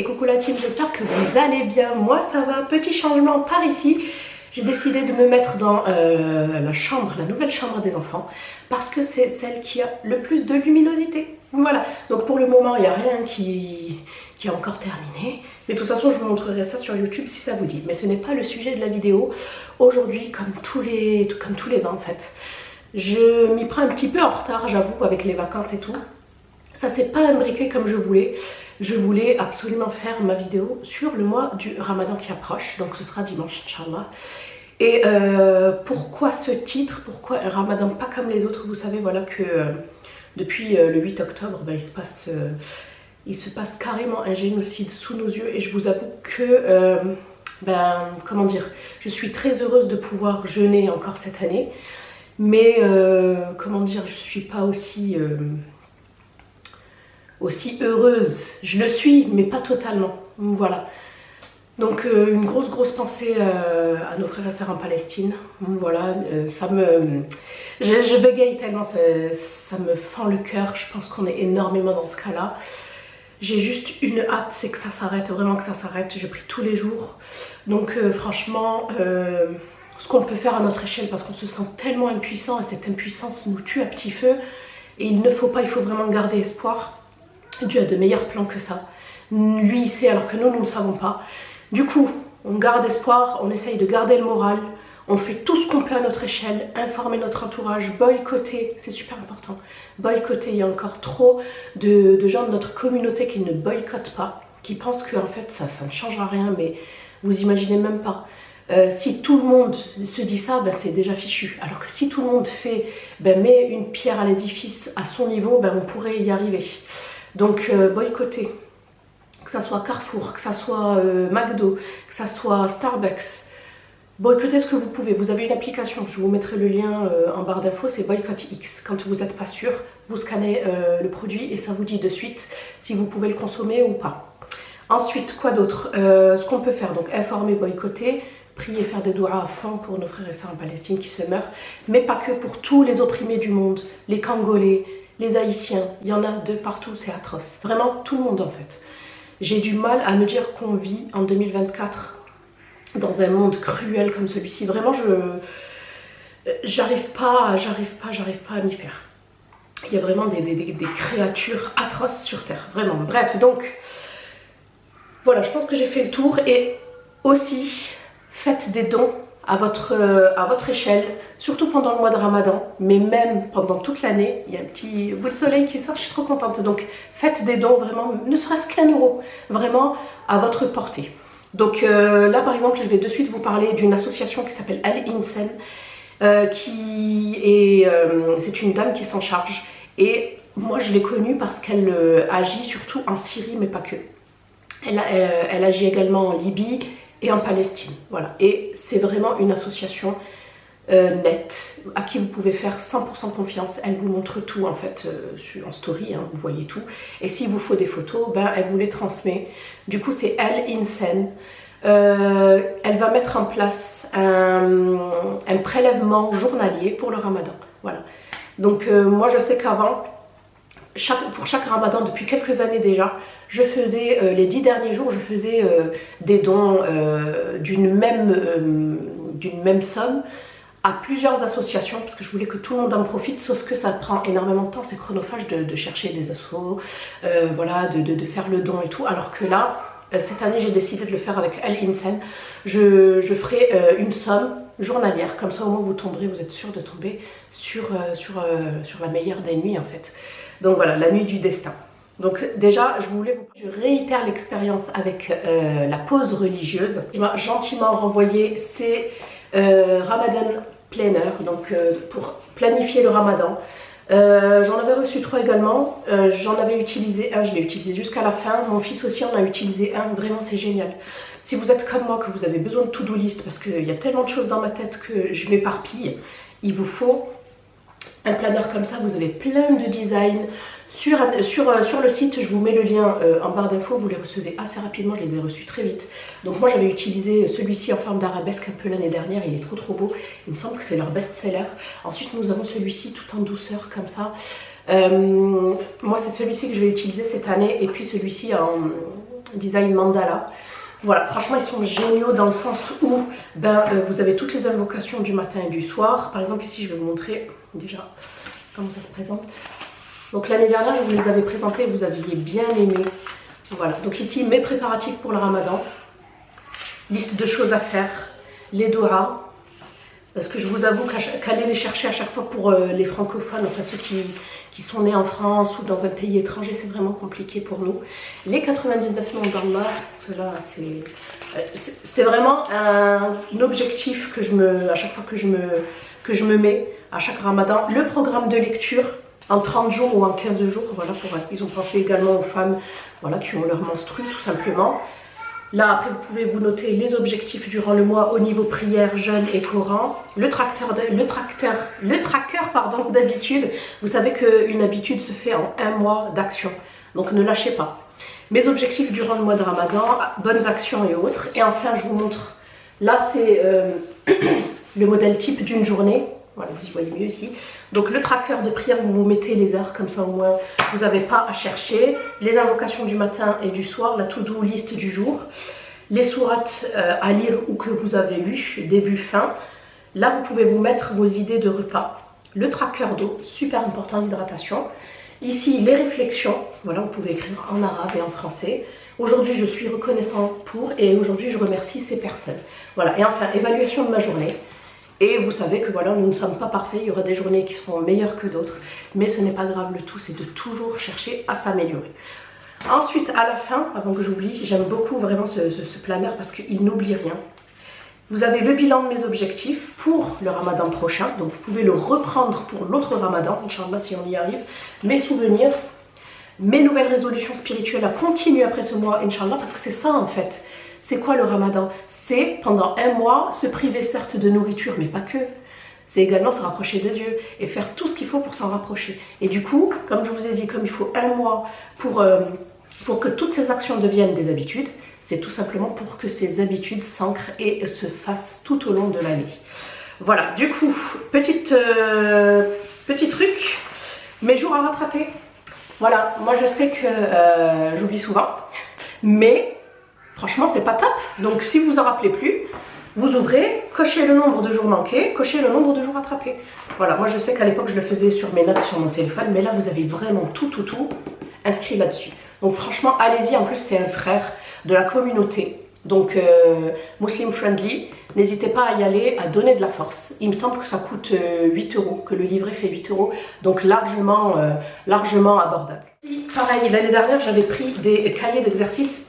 Et coucou la team, j'espère que vous allez bien. Moi ça va, petit changement par ici. J'ai décidé de me mettre dans la nouvelle chambre des enfants, parce que c'est celle qui a le plus de luminosité. Voilà, donc pour le moment il n'y a rien qui est encore terminé. Mais de toute façon je vous montrerai ça sur YouTube si ça vous dit. Mais ce n'est pas le sujet de la vidéo. Aujourd'hui, comme tous les ans en fait, je m'y prends un petit peu en retard, j'avoue, avec les vacances et tout. Ça s'est pas imbriqué comme je voulais. Je voulais absolument faire ma vidéo sur le mois du Ramadan qui approche, donc ce sera dimanche, Inch'Allah. Et pourquoi ce titre? Pourquoi un Ramadan pas comme les autres? Vous savez, voilà que depuis le 8 octobre, ben, il se passe carrément un génocide sous nos yeux. Et je vous avoue que, comment dire, je suis très heureuse de pouvoir jeûner encore cette année. Mais, comment dire, je suis pas aussi heureuse. Je le suis, mais pas totalement. Voilà. Donc une grosse pensée à nos frères et sœurs en Palestine. Voilà, je bégaye tellement, ça me fend le cœur. Je pense qu'on est énormément dans ce cas-là. J'ai juste une hâte, c'est que ça s'arrête, vraiment que ça s'arrête. Je prie tous les jours. Donc franchement, ce qu'on peut faire à notre échelle, parce qu'on se sent tellement impuissant et cette impuissance nous tue à petit feu. Et il faut vraiment garder espoir. Dieu a de meilleurs plans que ça. Lui, il sait, alors que nous ne savons pas. Du coup, on garde espoir, on essaye de garder le moral, on fait tout ce qu'on peut à notre échelle, informer notre entourage, boycotter, c'est super important. Boycotter, il y a encore trop de gens de notre communauté qui ne boycottent pas, qui pensent que en fait ça ne changera rien, mais vous imaginez même pas. Si tout le monde se dit ça, ben c'est déjà fichu. Alors que si tout le monde met une pierre à l'édifice à son niveau, ben on pourrait y arriver. Donc boycotter, que ça soit Carrefour, que ça soit McDo, que ça soit Starbucks, boycottez ce que vous pouvez. Vous avez une application, je vous mettrai le lien en barre d'infos, c'est Boycott X. Quand vous n'êtes pas sûr, vous scannez le produit et ça vous dit de suite si vous pouvez le consommer ou pas. Ensuite, quoi d'autre? Ce qu'on peut faire, donc informer, boycotter, prier, faire des doigts à fond pour nos frères et sœurs en Palestine qui se meurent, mais pas que, pour tous les opprimés du monde, les Congolais, les Haïtiens, il y en a de partout, c'est atroce. Vraiment tout le monde en fait. J'ai du mal à me dire qu'on vit en 2024 dans un monde cruel comme celui-ci. Vraiment, j'arrive pas à m'y faire. Il y a vraiment des créatures atroces sur Terre, vraiment. Bref, donc, voilà, je pense que j'ai fait le tour. Et aussi, faites des dons à votre échelle, surtout pendant le mois de Ramadan, mais même pendant toute l'année. Il y a un petit bout de soleil qui sort, je suis trop contente. Donc faites des dons vraiment, ne serait-ce qu'un euro, vraiment à votre portée. Donc là par exemple, je vais de suite vous parler d'une association qui s'appelle Al-Insan, c'est une dame qui s'en charge. Et moi je l'ai connue parce qu'elle agit surtout en Syrie, mais pas que. Elle agit également en Libye et en Palestine, voilà. Et c'est vraiment une association nette, à qui vous pouvez faire 100% confiance. Elle vous montre tout en fait en story, hein, vous voyez tout. Et s'il vous faut des photos, elle vous les transmet. Du coup c'est Al-Insan. Elle va mettre en place un prélèvement journalier pour le Ramadan, voilà. Donc moi je sais qu'avant, pour chaque Ramadan, depuis quelques années déjà, je faisais, les 10 derniers jours, je faisais des dons d'une même somme à plusieurs associations, parce que je voulais que tout le monde en profite, sauf que ça prend énormément de temps, c'est chronophage de chercher des assos, voilà, de faire le don et tout, alors que là, cette année, j'ai décidé de le faire avec Al-Insan. Je ferai une somme journalière, comme ça au moins vous êtes sûr de tomber sur la meilleure des nuits en fait. Donc voilà, la nuit du destin. Donc déjà, je réitère l'expérience avec la pause religieuse. Il m'a gentiment renvoyé ces Ramadan Planner, donc pour planifier le Ramadan. J'en avais reçu 3 également, j'en avais utilisé un, je l'ai utilisé jusqu'à la fin. Mon fils aussi en a utilisé un, vraiment c'est génial. Si vous êtes comme moi, que vous avez besoin de to-do list, parce qu'il y a tellement de choses dans ma tête que je m'éparpille, il vous faut un planner comme ça. Vous avez plein de designs. Sur le site, je vous mets le lien en barre d'infos, vous les recevez assez rapidement, je les ai reçus très vite. Donc moi j'avais utilisé celui-ci en forme d'arabesque un peu l'année dernière, il est trop beau, il me semble que c'est leur best-seller. Ensuite nous avons celui-ci tout en douceur comme ça, Moi c'est celui-ci que je vais utiliser cette année et puis celui-ci en design mandala. Voilà, franchement ils sont géniaux dans le sens où vous avez toutes les invocations du matin et du soir. Par exemple ici je vais vous montrer déjà comment ça se présente. Donc l'année dernière je vous les avais présentés et vous aviez bien aimé. Voilà, donc ici mes préparatifs pour le ramadan, liste de choses à faire, les doigts, parce que je vous avoue qu'aller les chercher à chaque fois pour les francophones, enfin ceux qui sont nés en France ou dans un pays étranger, c'est vraiment compliqué pour nous. Les 99 noms d'Allah, cela c'est vraiment un objectif que à chaque fois que je me mets à chaque ramadan. Le programme de lecture en 30 jours ou en 15 jours, voilà, ils ont pensé également aux femmes, voilà, qui ont leur menstru tout simplement. Là après vous pouvez vous noter les objectifs durant le mois au niveau prière, jeûne et Coran. Le tracker pardon, d'habitude. Vous savez qu'une habitude se fait en un mois d'action, donc ne lâchez pas. Mes objectifs durant le mois de Ramadan, bonnes actions et autres. Et enfin je vous montre, là c'est le modèle type d'une journée. Voilà, vous y voyez mieux ici. Donc le tracker de prière, vous vous mettez les heures, comme ça au moins vous n'avez pas à chercher. Les invocations du matin et du soir, la to-do list du jour. Les sourates à lire ou que vous avez lu, début, fin. Là vous pouvez vous mettre vos idées de repas. Le tracker d'eau, super important, l'hydratation. Ici les réflexions, voilà, vous pouvez écrire en arabe et en français. Aujourd'hui je suis reconnaissant pour et aujourd'hui je remercie ces personnes. Voilà, et enfin évaluation de ma journée. Et vous savez que voilà, nous ne sommes pas parfaits, il y aura des journées qui seront meilleures que d'autres, mais ce n'est pas grave, le tout c'est de toujours chercher à s'améliorer. Ensuite, à la fin, avant que j'oublie, j'aime beaucoup vraiment ce planner parce qu'il n'oublie rien. Vous avez le bilan de mes objectifs pour le ramadan prochain, donc vous pouvez le reprendre pour l'autre ramadan, Inch'Allah si on y arrive. Mes souvenirs, mes nouvelles résolutions spirituelles à continuer après ce mois, Inch'Allah, parce que c'est ça en fait. C'est quoi le ramadan? C'est pendant un mois se priver certes de nourriture, mais pas que. C'est également se rapprocher de Dieu et faire tout ce qu'il faut pour s'en rapprocher. Et du coup, comme je vous ai dit, comme il faut un mois pour que toutes ces actions deviennent des habitudes, c'est tout simplement pour que ces habitudes s'ancrent et se fassent tout au long de l'année. Voilà, du coup, petit truc, mes jours à rattraper. Voilà, moi je sais que j'oublie souvent, mais franchement c'est pas top. Donc si vous vous en rappelez plus, vous ouvrez, cochez le nombre de jours manqués, cochez le nombre de jours rattrapés. Voilà, moi je sais qu'à l'époque je le faisais sur mes notes sur mon téléphone, mais là vous avez vraiment tout inscrit là-dessus. Donc franchement allez-y, en plus c'est un frère de la communauté, donc Muslim friendly. N'hésitez pas à y aller, à donner de la force. Il me semble que ça coûte 8 €, que le livret fait 8 €, donc largement abordable. Pareil, l'année dernière j'avais pris des cahiers d'exercice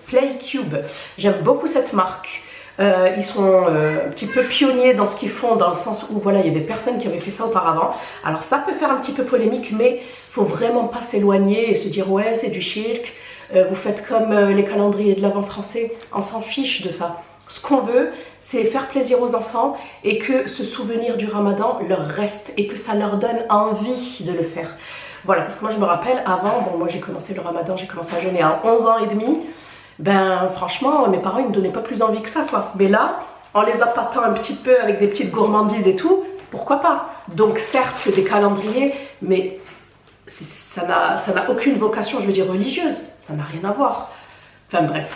Playcube. J'aime beaucoup cette marque. Ils sont un petit peu pionniers dans ce qu'ils font, dans le sens où voilà, il y avait personne qui avait fait ça auparavant. Alors ça peut faire un petit peu polémique, mais il faut vraiment pas s'éloigner et se dire ouais c'est du shirk. Vous faites comme les calendriers de l'Avent français, on s'en fiche de ça. Ce qu'on veut, c'est faire plaisir aux enfants et que ce souvenir du ramadan leur reste et que ça leur donne envie de le faire. Voilà, parce que moi je me rappelle avant, bon moi j'ai commencé le ramadan, j'ai commencé à jeûner à 11 ans et demi. Ben franchement, mes parents ils me donnaient pas plus envie que ça quoi. Mais là, en les appâtant un petit peu avec des petites gourmandises et tout, pourquoi pas? Donc certes c'est des calendriers, mais ça n'a aucune vocation, je veux dire, religieuse. Ça n'a rien à voir. Enfin bref.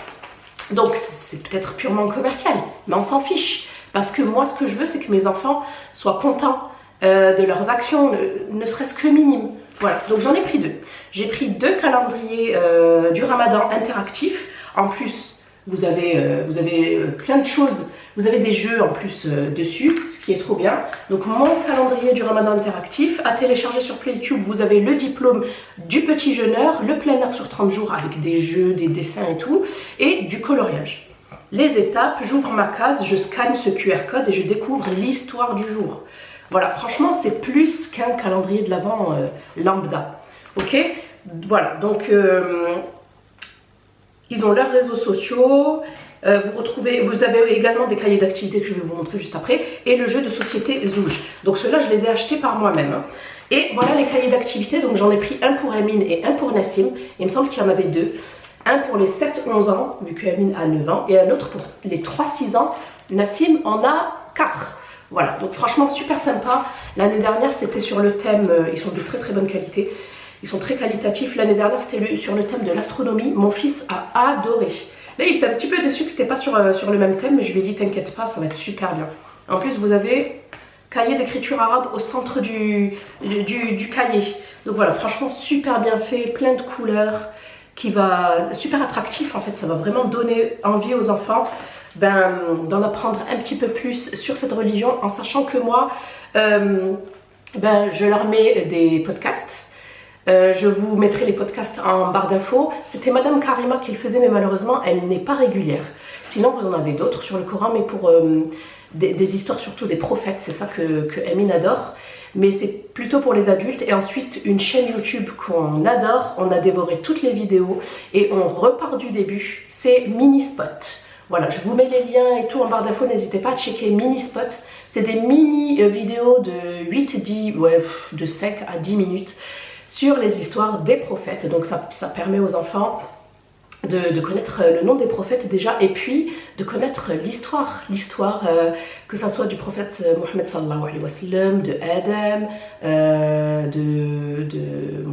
Donc c'est peut-être purement commercial, mais on s'en fiche. Parce que moi ce que je veux c'est que mes enfants soient contents de leurs actions, ne serait-ce que minime. Voilà, donc j'en ai pris 2. J'ai pris 2 calendriers du ramadan interactifs. En plus, vous avez plein de choses. Vous avez des jeux en plus dessus, ce qui est trop bien. Donc mon calendrier du ramadan interactif, à télécharger sur Playcube, vous avez le diplôme du petit jeûneur, le planner sur 30 jours avec des jeux, des dessins et tout, et du coloriage. Les étapes, j'ouvre ma case, je scanne ce QR code et je découvre l'histoire du jour. Voilà, franchement c'est plus qu'un calendrier de l'Avent lambda. Ok, voilà, donc ils ont leurs réseaux sociaux. Vous avez également des cahiers d'activités que je vais vous montrer juste après et le jeu de société Zouj. Donc ceux-là je les ai achetés par moi-même. Et voilà les cahiers d'activités, donc j'en ai pris un pour Amine et un pour Nassim. Il me semble qu'il y en avait 2. Un pour les 7-11 ans, vu que Amine a 9 ans, et un autre pour les 3-6 ans. Nassim en a 4. Voilà, donc franchement super sympa. L'année dernière c'était sur le thème, ils sont de très très bonne qualité, ils sont très qualitatifs. L'année dernière c'était sur le thème de l'astronomie, mon fils a adoré. Là il était un petit peu déçu que c'était pas sur le même thème, mais je lui ai dit t'inquiète pas, ça va être super bien. En plus vous avez cahier d'écriture arabe au centre du cahier. Donc voilà, franchement super bien fait, plein de couleurs, qui va super attractif en fait, ça va vraiment donner envie aux enfants d'en apprendre un petit peu plus sur cette religion, en sachant que moi je leur mets des podcasts. Je vous mettrai les podcasts en barre d'infos. C'était Madame Karima qui le faisait, mais malheureusement elle n'est pas régulière. Sinon vous en avez d'autres sur le Coran, mais pour des histoires surtout des prophètes, c'est ça que Amine adore. Mais c'est plutôt pour les adultes. Et ensuite une chaîne YouTube qu'on adore, on a dévoré toutes les vidéos et on repart du début, c'est Minispot. Voilà, je vous mets les liens et tout en barre d'infos, n'hésitez pas à checker Minispot. C'est des mini vidéos de 8-10, de 5 à 10 minutes sur les histoires des prophètes. Donc ça permet aux enfants de connaître le nom des prophètes déjà, et puis de connaître l'histoire, que ça soit du prophète Mohammed sallallahu alayhi wa sallam, de Adam,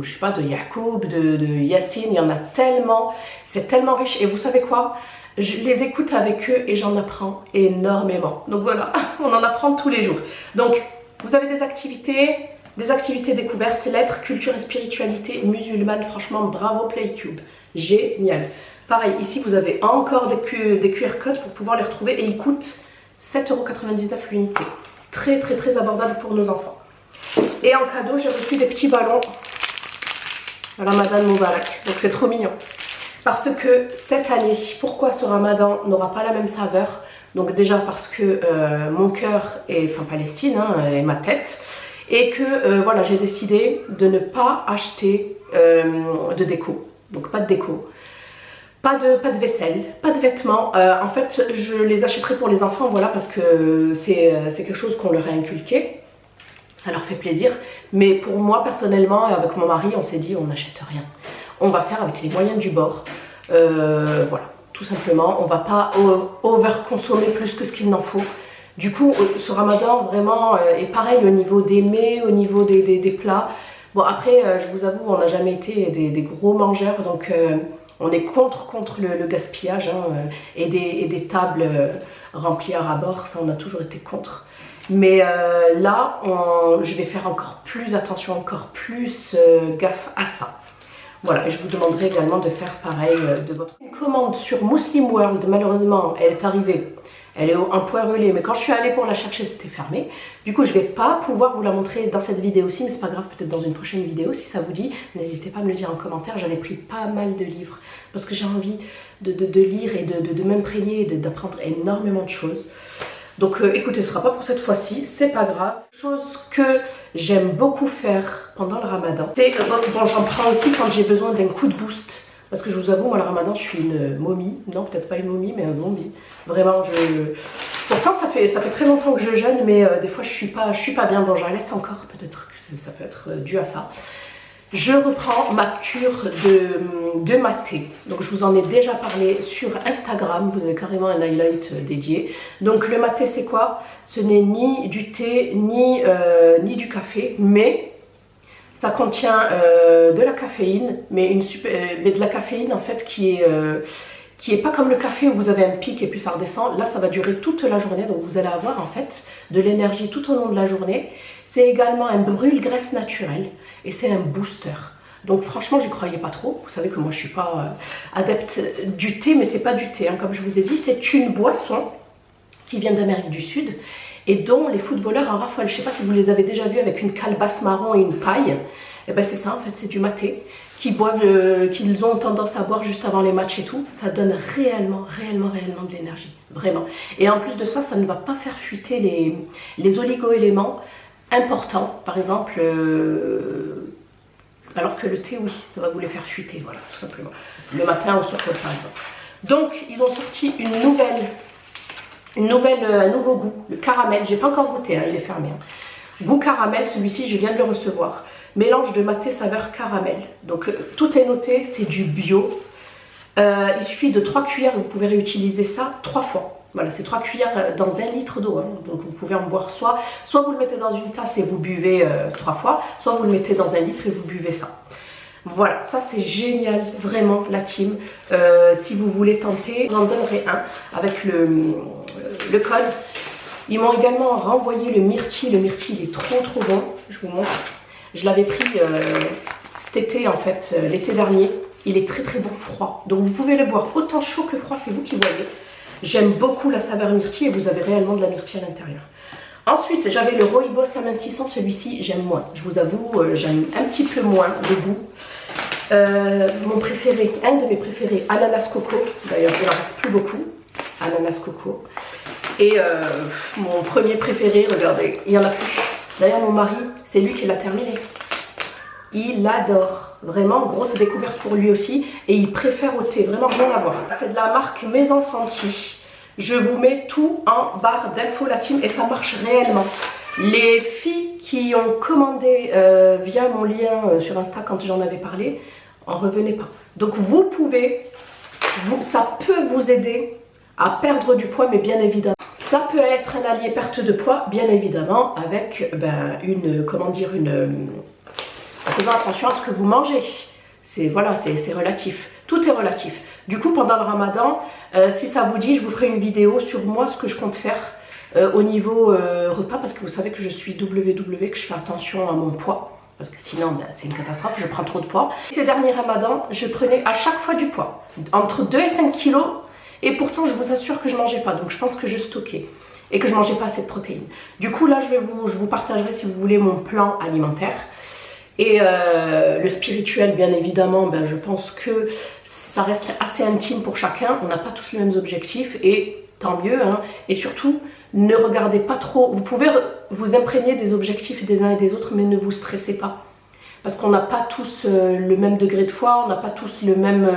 je sais pas, de Yacoub, de Yassine. Il y en a tellement, c'est tellement riche. Et vous savez quoi, je les écoute avec eux et j'en apprends énormément. Donc voilà, on en apprend tous les jours. Donc vous avez des activités découvertes, lettres, culture et spiritualité musulmane. Franchement bravo PlayCube, génial. Pareil, ici vous avez encore des QR codes pour pouvoir les retrouver, et ils coûtent 7,99 € l'unité. Très très très abordable pour nos enfants. Et en cadeau j'ai reçu des petits ballons Ramadan Moubarak, donc c'est trop mignon. Parce que cette année, pourquoi ce Ramadan n'aura pas la même saveur? Donc déjà parce que mon cœur est en Palestine, et ma tête, et que voilà, j'ai décidé de ne pas acheter de déco. Donc pas de déco, pas de vaisselle, pas de vêtements. En fait, je les achèterai pour les enfants, voilà, parce que c'est quelque chose qu'on leur a inculqué. Ça leur fait plaisir. Mais pour moi, personnellement, et avec mon mari, on s'est dit, on n'achète rien. On va faire avec les moyens du bord. Voilà, tout simplement. On va pas over-consommer plus que ce qu'il n'en faut. Du coup, ce Ramadan, vraiment, est pareil au niveau des mets, au niveau des plats. Bon, après, je vous avoue, on n'a jamais été des gros mangeurs, donc on est contre le gaspillage, et des tables remplies à ras-bord, ça on a toujours été contre. Mais là, je vais faire encore plus attention, encore plus gaffe à ça. Voilà, et je vous demanderai également de faire pareil de votre commande sur Muslim World. Malheureusement, elle est arrivée. Elle est en point relais, mais quand je suis allée pour la chercher, c'était fermé. Du coup, je ne vais pas pouvoir vous la montrer dans cette vidéo-ci, mais c'est pas grave, peut-être dans une prochaine vidéo, si ça vous dit. N'hésitez pas à me le dire en commentaire. J'avais pris pas mal de livres, parce que j'ai envie de lire et de m'imprégner et d'apprendre énormément de choses. Donc écoutez, ce ne sera pas pour cette fois-ci, c'est pas grave. Chose que j'aime beaucoup faire pendant le Ramadan, c'est, bon, j'en prends aussi quand j'ai besoin d'un coup de boost. Parce que je vous avoue, moi le Ramadan, je suis une momie. Non, peut-être pas une momie, mais un zombie. Vraiment, pourtant ça fait très longtemps que je jeûne, mais des fois je suis pas bien. Bon, j'arrête encore, peut-être que ça peut être dû à ça. Je reprends ma cure de maté. Donc je vous en ai déjà parlé sur Instagram, vous avez carrément un highlight dédié. Donc le maté, c'est quoi? Ce n'est ni du thé, ni du café, mais ça contient de la caféine, mais de la caféine en fait qui est pas comme le café où vous avez un pic et puis ça redescend. Là, ça va durer toute la journée, donc vous allez avoir en fait de l'énergie tout au long de la journée. C'est également un brûle-graisse naturel et c'est un booster. Donc franchement, j'y croyais pas trop. Vous savez que moi, je suis pas adepte du thé, mais c'est pas du thé, hein. Comme je vous ai dit, c'est une boisson qui vient d'Amérique du Sud et dont les footballeurs en raffolent. Je ne sais pas si vous les avez déjà vus avec une calebasse marron et une paille. Et ben c'est ça en fait, c'est du maté qu'ils ont tendance à boire juste avant les matchs et tout. Ça donne réellement de l'énergie, vraiment. Et en plus de ça, ça ne va pas faire fuiter les oligo-éléments importants, par exemple, alors que le thé, oui, ça va vous les faire fuiter, voilà, tout simplement. Le matin au soir, par exemple. Donc, ils ont sorti un nouveau goût, le caramel. J'ai pas encore goûté, hein, il est fermé. Hein. Goût caramel, celui-ci, je viens de le recevoir. Mélange de maté saveur caramel. Donc, tout est noté, c'est du bio. Il suffit de 3 cuillères, vous pouvez réutiliser ça 3 fois. Voilà, c'est 3 cuillères dans 1 litre d'eau, hein. Donc vous pouvez en boire soit vous le mettez dans une tasse et vous buvez 3 fois, soit vous le mettez dans 1 litre et vous buvez ça. Voilà, ça c'est génial, vraiment, la team. Si vous voulez tenter, j'en donnerai un avec le code. Ils m'ont également renvoyé le myrtille. Le myrtille, il est trop bon. Je vous montre. Je l'avais pris cet été, en fait, l'été dernier. Il est très bon froid. Donc vous pouvez le boire autant chaud que froid, c'est vous qui voyez. J'aime beaucoup la saveur myrtille et vous avez réellement de la myrtille à l'intérieur. Ensuite, j'avais le rooibos amincissant. Celui-ci, j'aime moins. Je vous avoue, j'aime un petit peu moins le goût. Mon préféré, un de mes préférés, ananas coco. D'ailleurs, il n'en reste plus beaucoup. Ananas coco. Et mon premier préféré, regardez, il n'y en a plus. D'ailleurs, mon mari, c'est lui qui l'a terminé. Il l'adore. Vraiment, grosse découverte pour lui aussi. Et il préfère au thé, vraiment rien à voir. C'est de la marque Maison Senti. Je vous mets tout en barre d'infos la team et ça marche réellement. Les filles qui ont commandé via mon lien sur Insta quand j'en avais parlé, en revenaient pas. Donc vous pouvez, ça peut vous aider à perdre du poids, mais bien évidemment. Ça peut être un allié perte de poids, bien évidemment, avec faisant attention à ce que vous mangez. Voilà, c'est relatif. Tout est relatif. Du coup, pendant le ramadan, si ça vous dit, je vous ferai une vidéo sur moi, ce que je compte faire au niveau repas, parce que vous savez que je suis WW, que je fais attention à mon poids, parce que sinon, c'est une catastrophe, je prends trop de poids. Ces derniers ramadans, je prenais à chaque fois du poids, entre 2 et 5 kilos, et pourtant, je vous assure que je ne mangeais pas, donc je pense que je stockais et que je ne mangeais pas assez de protéines. Du coup, là, je vous partagerai, si vous voulez, mon plan alimentaire. Et le spirituel, bien évidemment, je pense que ça reste assez intime pour chacun. On n'a pas tous les mêmes objectifs et tant mieux. Hein. Et surtout, ne regardez pas trop. Vous pouvez vous imprégner des objectifs des uns et des autres, mais ne vous stressez pas. Parce qu'on n'a pas tous le même degré de foi, on n'a pas tous le même...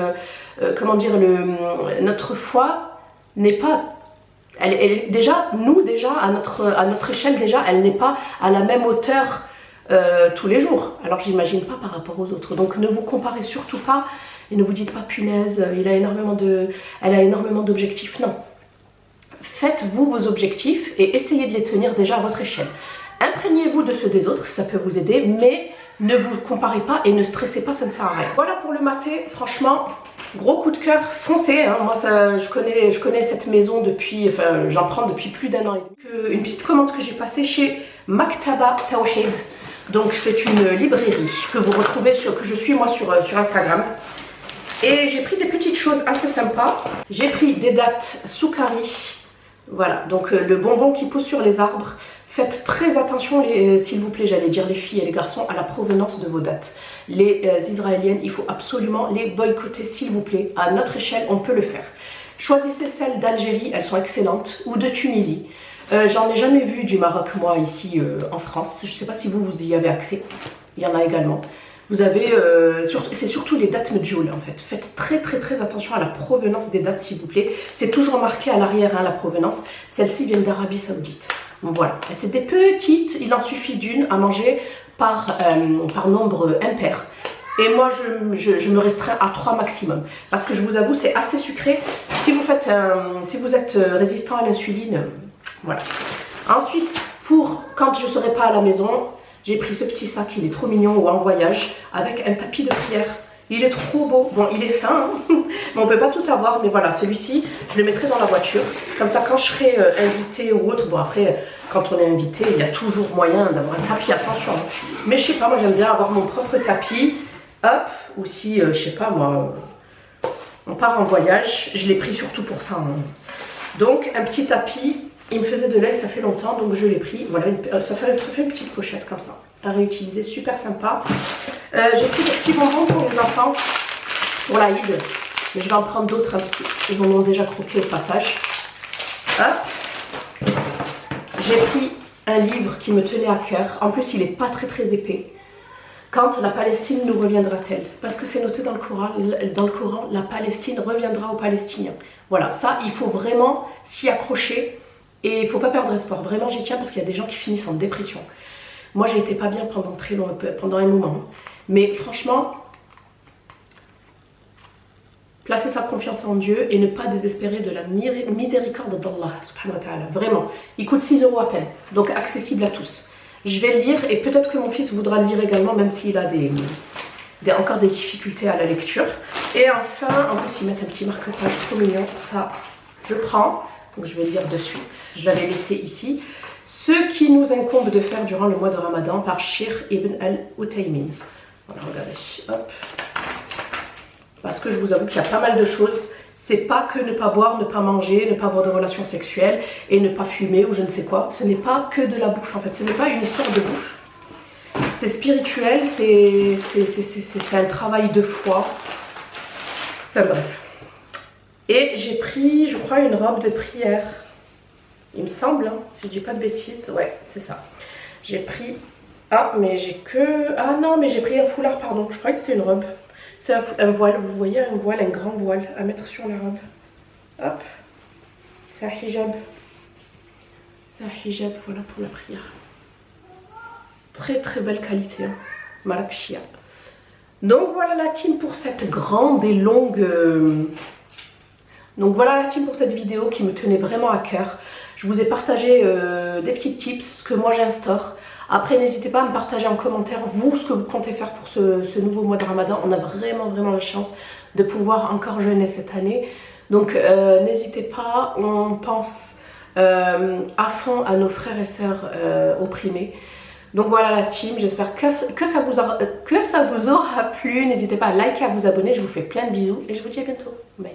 notre foi n'est pas... Déjà, à notre échelle, elle n'est pas à la même hauteur tous les jours. Alors j'imagine pas par rapport aux autres. Donc ne vous comparez surtout pas et ne vous dites pas punaise, elle a énormément d'objectifs. Non. Faites-vous vos objectifs et essayez de les tenir déjà à votre échelle. Imprégnez-vous de ceux des autres, ça peut vous aider, mais ne vous comparez pas et ne stressez pas, ça ne sert à rien. Voilà pour le maté, franchement, gros coup de cœur, foncez. Hein. Moi, je connais cette maison depuis, j'en prends depuis plus d'1 an et demi. Une petite commande que j'ai passée chez Maktaba Tawhid. Donc c'est une librairie que vous retrouvez que je suis moi sur Instagram. Et j'ai pris des petites choses assez sympas. J'ai pris des dattes soukari. Voilà, donc le bonbon qui pousse sur les arbres. Faites très attention, s'il vous plaît, j'allais dire les filles et les garçons, à la provenance de vos dattes. Les Israéliennes, il faut absolument les boycotter, s'il vous plaît. À notre échelle, on peut le faire. Choisissez celles d'Algérie, elles sont excellentes, ou de Tunisie. J'en ai jamais vu du Maroc, moi, ici en France. Je ne sais pas si vous y avez accès. Il y en a également. Vous avez, c'est surtout les dattes medjoul, en fait. Faites très attention à la provenance des dattes, s'il vous plaît. C'est toujours marqué à l'arrière, hein, la provenance. Celles-ci viennent d'Arabie Saoudite. Donc, voilà. C'est des petites, il en suffit d'une à manger par nombre impair. Et moi, je me restreins à 3 maximum. Parce que je vous avoue, c'est assez sucré. Si vous êtes résistant à l'insuline, voilà. Ensuite, quand je ne serai pas à la maison, j'ai pris ce petit sac, il est trop mignon, ou en voyage, avec un tapis de prière. Il est trop beau. Bon, il est fin, hein, mais on ne peut pas tout avoir. Mais voilà, celui-ci, je le mettrai dans la voiture. Comme ça, quand je serai invitée ou autre, bon après, quand on est invité, il y a toujours moyen d'avoir un tapis, attention. Mais je sais pas, moi j'aime bien avoir mon propre tapis. Hop, ou si, je sais pas moi, on part en voyage, je l'ai pris surtout pour ça. Hein. Donc, un petit tapis. Il me faisait de l'œil, ça fait longtemps, donc je l'ai pris. Voilà, ça fait une petite pochette comme ça, à réutiliser, super sympa. J'ai pris des petits bonbons pour les enfants, pour l'Aïd. Mais je vais en prendre d'autres, hein, parce qu'ils en ont déjà croqué au passage. Hop. J'ai pris un livre qui me tenait à cœur. En plus, il n'est pas très épais. Quand la Palestine nous reviendra-t-elle? Parce que c'est noté dans le Coran, la Palestine reviendra aux Palestiniens. Voilà, ça, il faut vraiment s'y accrocher. Et il ne faut pas perdre espoir, vraiment j'y tiens parce qu'il y a des gens qui finissent en dépression. Moi j'ai été pas bien pendant un moment. Mais franchement, placer sa confiance en Dieu et ne pas désespérer de la miséricorde d'Allah subhanahu wa ta'ala. Vraiment, il coûte 6 € à peine, donc accessible à tous. Je vais le lire et peut-être que mon fils voudra le lire également, même s'il a encore des difficultés à la lecture. Et enfin, en plus ils mettent un petit marque-page trop mignon, ça je prends, donc je vais le lire de suite, je l'avais laissé ici. Ce qui nous incombe de faire durant le mois de Ramadan par Shir ibn al-Utaymin. Voilà, regardez, hop. Parce que je vous avoue qu'il y a pas mal de choses. C'est pas que ne pas boire, ne pas manger, ne pas avoir de relations sexuelles et ne pas fumer ou je ne sais quoi. Ce n'est pas que de la bouffe en fait, ce n'est pas une histoire de bouffe. C'est spirituel, c'est un travail de foi. Enfin bref. Et j'ai pris, je crois, une robe de prière. Il me semble, hein, si je dis pas de bêtises. Ouais, c'est ça. J'ai pris... Ah, mais j'ai que... Ah non, mais j'ai pris un foulard, pardon. Je croyais que c'était une robe. C'est un voile, vous voyez, un voile, un grand voile à mettre sur la robe. Hop. C'est un hijab. C'est un hijab, voilà, pour la prière. Très très belle qualité, hein. Malakshia. Donc voilà la team pour cette grande et longue... Donc voilà la team pour cette vidéo qui me tenait vraiment à cœur. Je vous ai partagé des petits tips que moi j'instaure. Après n'hésitez pas à me partager en commentaire vous ce que vous comptez faire pour ce nouveau mois de Ramadan. On a vraiment la chance de pouvoir encore jeûner cette année. Donc n'hésitez pas, on pense à fond à nos frères et sœurs opprimés. Donc voilà la team, j'espère que ça vous aura plu. N'hésitez pas à liker, à vous abonner. Je vous fais plein de bisous et je vous dis à bientôt. Bye.